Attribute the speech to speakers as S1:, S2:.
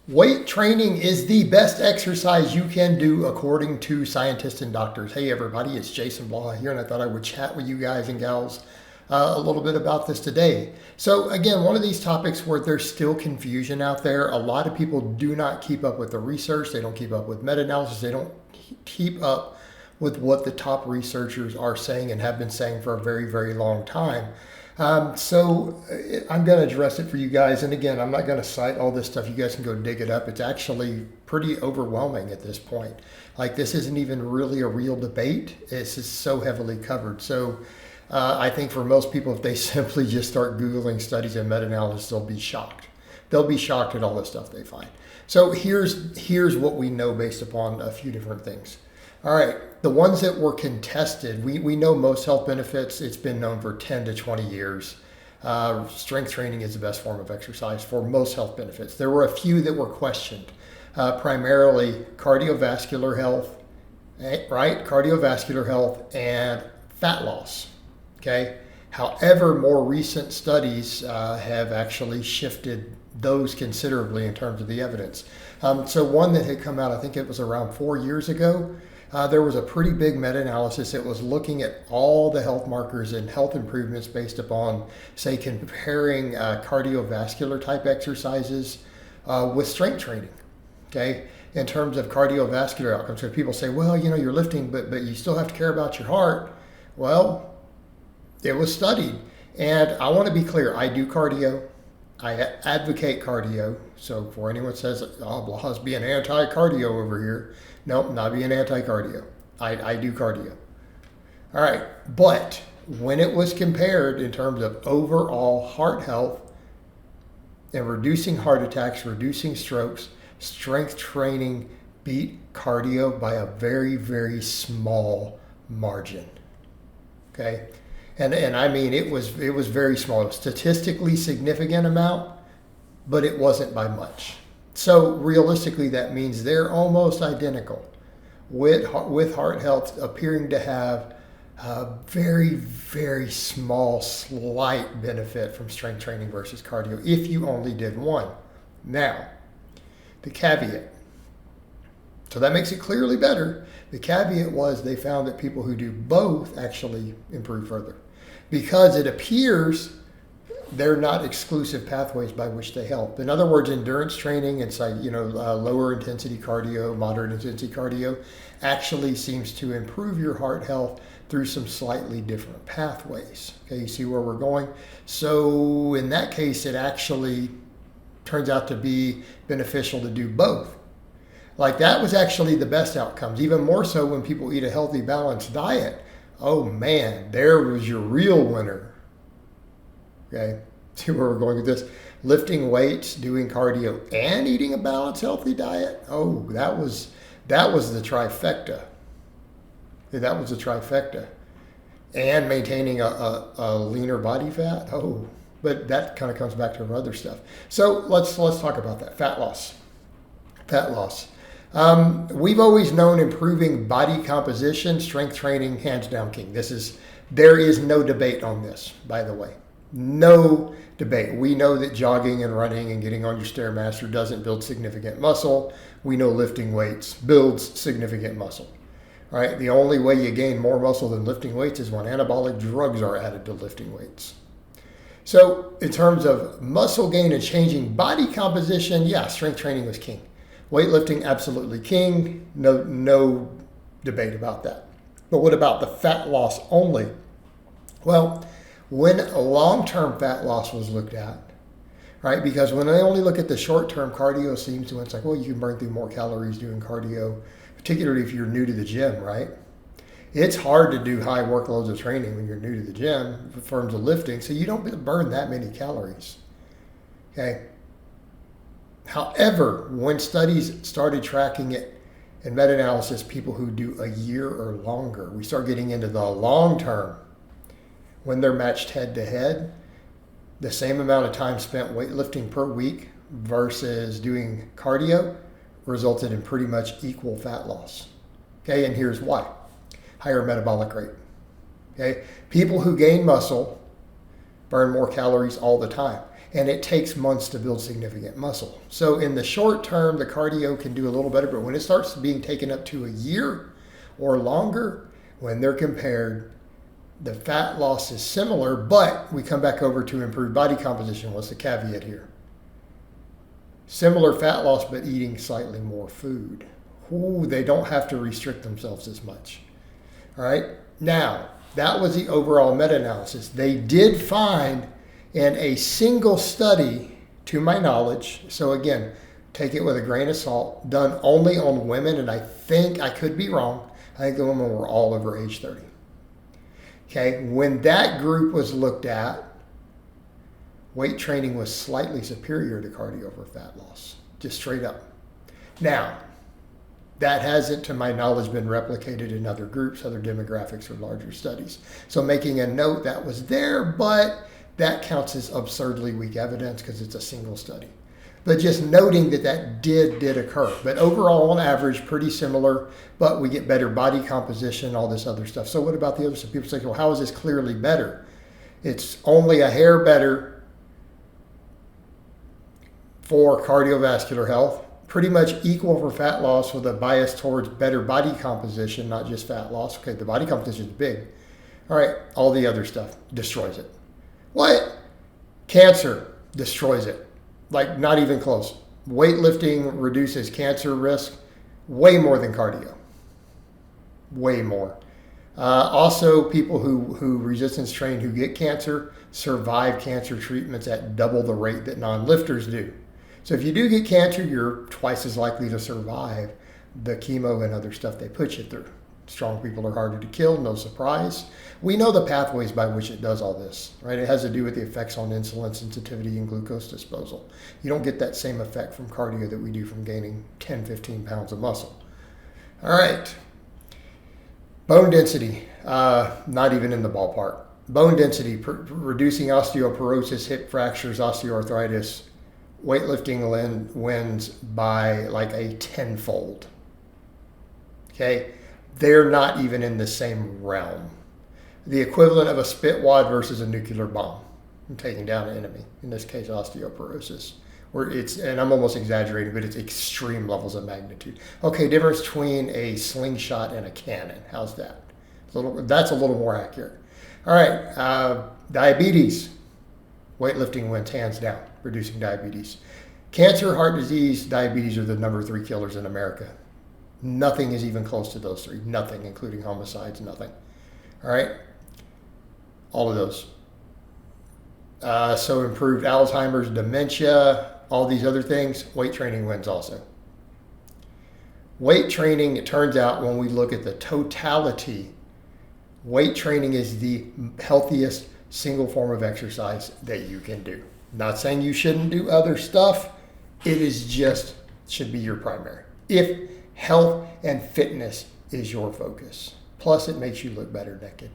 S1: Weight training is the best exercise you can do according to scientists and doctors. Hey everybody, it's Jason Blaha here, and I thought I would chat with you guys and gals a little bit about this today. So again, one of these topics where there's still confusion out there. A lot of people do not keep up with the research. They don't keep up with meta-analysis. They don't keep up with what the top researchers are saying and have been saying for a very, very long time. So I'm going to address it for you guys. And again, I'm not going to cite all this stuff. You guys can go dig it up. It's actually pretty overwhelming at this point. Like, this isn't even really a real debate. It's just so heavily covered. So I think for most people, if they simply just start Googling studies and meta-analysis, they'll be shocked. They'll be shocked at all the stuff they find. So here's what we know based upon a few different things. All right, the ones that were contested, we know most health benefits. It's been known for 10 to 20 years. Strength training is the best form of exercise for most health benefits. There were a few that were questioned, primarily cardiovascular health, right? Cardiovascular health and fat loss, okay? However, more recent studies have actually shifted those considerably in terms of the evidence. So one that had come out, I think it was around 4 years ago, there was a pretty big meta-analysis that was looking at all the health markers and health improvements based upon, say, comparing cardiovascular type exercises with strength training, okay, in terms of cardiovascular outcomes. So people say, well, you know, you're lifting, but you still have to care about your heart. Well, it was studied. And I want to be clear, I do cardio. I advocate cardio. So for anyone that says, oh, Blaha's being anti-cardio over here. Nope, not being anti-cardio. I do cardio. All right, but when it was compared in terms of overall heart health and reducing heart attacks, reducing strokes, strength training beat cardio by a very, very small margin. Okay, and I mean it was very small, statistically significant amount, but it wasn't by much. So realistically, that means they're almost identical, with heart health appearing to have a very, very small, slight benefit from strength training versus cardio if you only did one. Now, the caveat. So that makes it clearly better. The caveat was they found that people who do both actually improve further, because it appears they're not exclusive pathways by which they help. In other words, endurance training and lower intensity cardio, moderate intensity cardio actually seems to improve your heart health through some slightly different pathways. Okay, you see where we're going? So in that case, it actually turns out to be beneficial to do both. Like, that was actually the best outcomes, even more so when people eat a healthy, balanced diet. Oh man, there was your real winner. Okay, see where we're going with this? Lifting weights, doing cardio, and eating a balanced, healthy diet. Oh, that was the trifecta. That was the trifecta. And maintaining a leaner body fat. Oh, but that kind of comes back to our other stuff. So let's talk about that. Fat loss. Fat loss. We've always known improving body composition, strength training, hands down king. There is no debate on this, by the way. No debate. We know that jogging and running and getting on your Stairmaster doesn't build significant muscle. We know lifting weights builds significant muscle. All right. The only way you gain more muscle than lifting weights is when anabolic drugs are added to lifting weights. So in terms of muscle gain and changing body composition, yeah, strength training was king. Weightlifting, absolutely king. No debate about that. But what about the fat loss only? Well, when long-term fat loss was looked at, right? Because when they only look at the short-term, cardio seems to, it's like, well, you can burn through more calories doing cardio, particularly if you're new to the gym, right? It's hard to do high workloads of training when you're new to the gym in terms of lifting, so you don't burn that many calories, okay? However, when studies started tracking it in meta-analysis, people who do a year or longer, we start getting into the long-term. When they're matched head-to-head, the same amount of time spent weightlifting per week versus doing cardio resulted in pretty much equal fat loss. Okay, and here's why. Higher metabolic rate. Okay, people who gain muscle burn more calories all the time. and it takes months to build significant muscle. So in the short term, the cardio can do a little better, but when it starts being taken up to a year or longer, when they're compared, the fat loss is similar, but we come back over to improved body composition. What's the caveat here? Similar fat loss, but eating slightly more food. Ooh, they don't have to restrict themselves as much. All right. Now, that was the overall meta-analysis. They did find in a single study, to my knowledge, so again, take it with a grain of salt, done only on women, and I think, I could be wrong, I think the women were all over age 30. Okay, when that group was looked at, weight training was slightly superior to cardio for fat loss, just straight up. Now, that hasn't, to my knowledge, been replicated in other groups, other demographics, or larger studies. So making a note that was there, but that counts as absurdly weak evidence because it's a single study. But just noting that that did occur. But overall, on average, pretty similar, but we get better body composition, all this other stuff. So what about the other stuff? People say, well, how is this clearly better? It's only a hair better for cardiovascular health, pretty much equal for fat loss with a bias towards better body composition, not just fat loss. Okay, the body composition is big. All right, all the other stuff destroys it. What? Cancer destroys it. Like, not even close. Weightlifting reduces cancer risk way more than cardio. Way more. Also, people who resistance train who get cancer survive cancer treatments at double the rate that non-lifters do. So if you do get cancer, you're twice as likely to survive the chemo and other stuff they put you through. Strong people are harder to kill, no surprise. We know the pathways by which it does all this, right? It has to do with the effects on insulin sensitivity and glucose disposal. You don't get that same effect from cardio that we do from gaining 10, 15 pounds of muscle. All right. Bone density, not even in the ballpark. Bone density, reducing osteoporosis, hip fractures, osteoarthritis. Weightlifting wins by like a tenfold. Okay? They're not even in the same realm. The equivalent of a spit wad versus a nuclear bomb. I'm taking down an enemy, in this case osteoporosis. Where it's, and I'm almost exaggerating, but it's extreme levels of magnitude. Okay, difference between a slingshot and a cannon. How's that? That's a little more accurate. All right, diabetes. Weightlifting wins hands down, reducing diabetes. Cancer, heart disease, diabetes are the number 3 killers in America. Nothing is even close to those 3. Nothing, including homicides, nothing. All right? All of those. So improved Alzheimer's, dementia, all these other things, weight training wins also. Weight training, it turns out when we look at the totality, weight training is the healthiest single form of exercise that you can do. Not saying you shouldn't do other stuff. It is just, should be your primary. If health and fitness is your focus. Plus, it makes you look better naked.